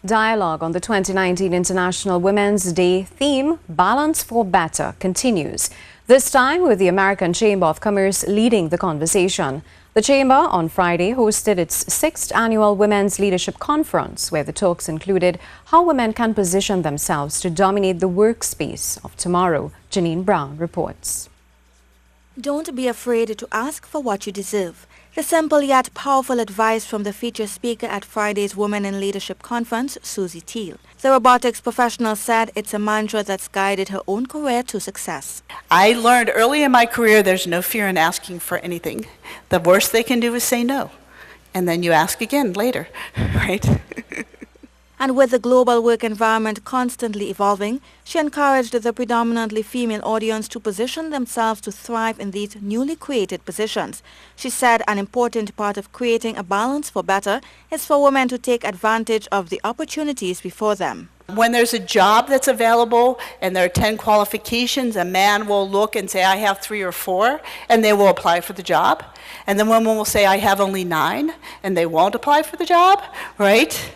Dialogue on the 2019 International Women's Day theme, Balance for Better, continues. This time with the American Chamber of Commerce leading the conversation. The Chamber on Friday hosted its 6th annual Women's Leadership Conference, where the talks included how women can position themselves to dominate the workspace of tomorrow. Janine Browne reports. Don't be afraid to ask for what you deserve. The simple yet powerful advice from the featured speaker at Friday's Women in Leadership Conference, SUZY TEELE. The robotics professional said it's a mantra that's guided her own career to success. I learned early in my career there's no fear in asking for anything. The worst they can do is say no. And then you ask again later, right? And with the global work environment constantly evolving, she encouraged the predominantly female audience to position themselves to thrive in these newly created positions. She said an important part of creating a balance for better is for women to take advantage of the opportunities before them. When there's a job that's available and there are 10 qualifications, a man will look and say, I have 3 or 4, and they will apply for the job. And the woman will say, I have only 9, and they won't apply for the job, right?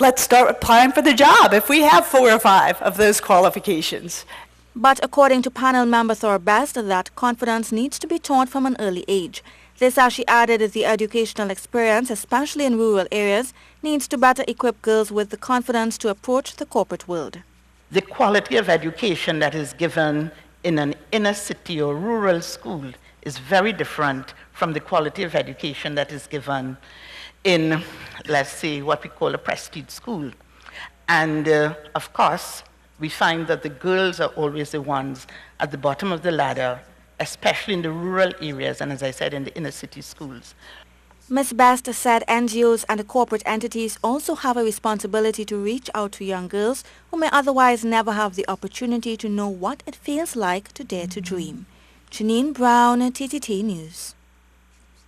Let's start applying for the job if we have 4 or 5 of those qualifications. But according to panel member Thor Best, that confidence needs to be taught from an early age. This, as she added, is the educational experience, especially in rural areas, needs to better equip girls with the confidence to approach the corporate world. The quality of education that is given in an inner city or rural school is very different from the quality of education that is given in, let's say, what we call a prestige school. And of course, we find that the girls are always the ones at the bottom of the ladder, especially in the rural areas and, as I said, in the inner city schools. Ms. Best said NGOs and corporate entities also have a responsibility to reach out to young girls who may otherwise never have the opportunity to know what it feels like to dare to dream. Janine Browne, TTT News.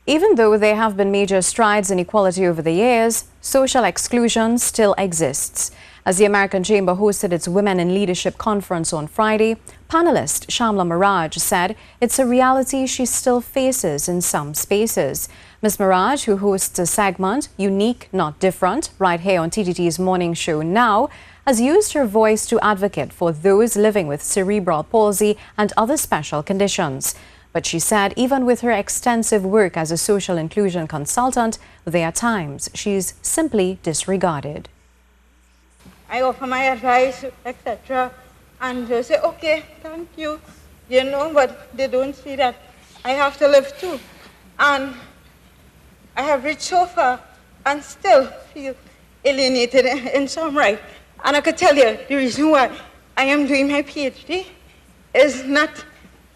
Even though there have been major strides in equality over the years, social exclusion still exists. As the American Chamber hosted its Women in Leadership Conference on Friday, panelist SHAMLA MAHARAJ said it's a reality she still faces in some spaces. Ms. MAHARAJ, who hosts a segment, Unique Not Different, right here on TTT's morning show now, has used her voice to advocate for those living with cerebral palsy and other special conditions. But she said even with her extensive work as a social inclusion consultant, there are times she's simply disregarded. I offer my advice, etc. And they say, okay, thank you. You know, but they don't see that I have to live too. And I have reached so far and still feel alienated in some right. And I could tell you the reason why I am doing my PhD is not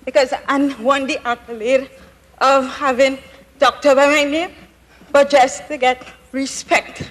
because I won the accolade of having doctor by my name, but just to get respect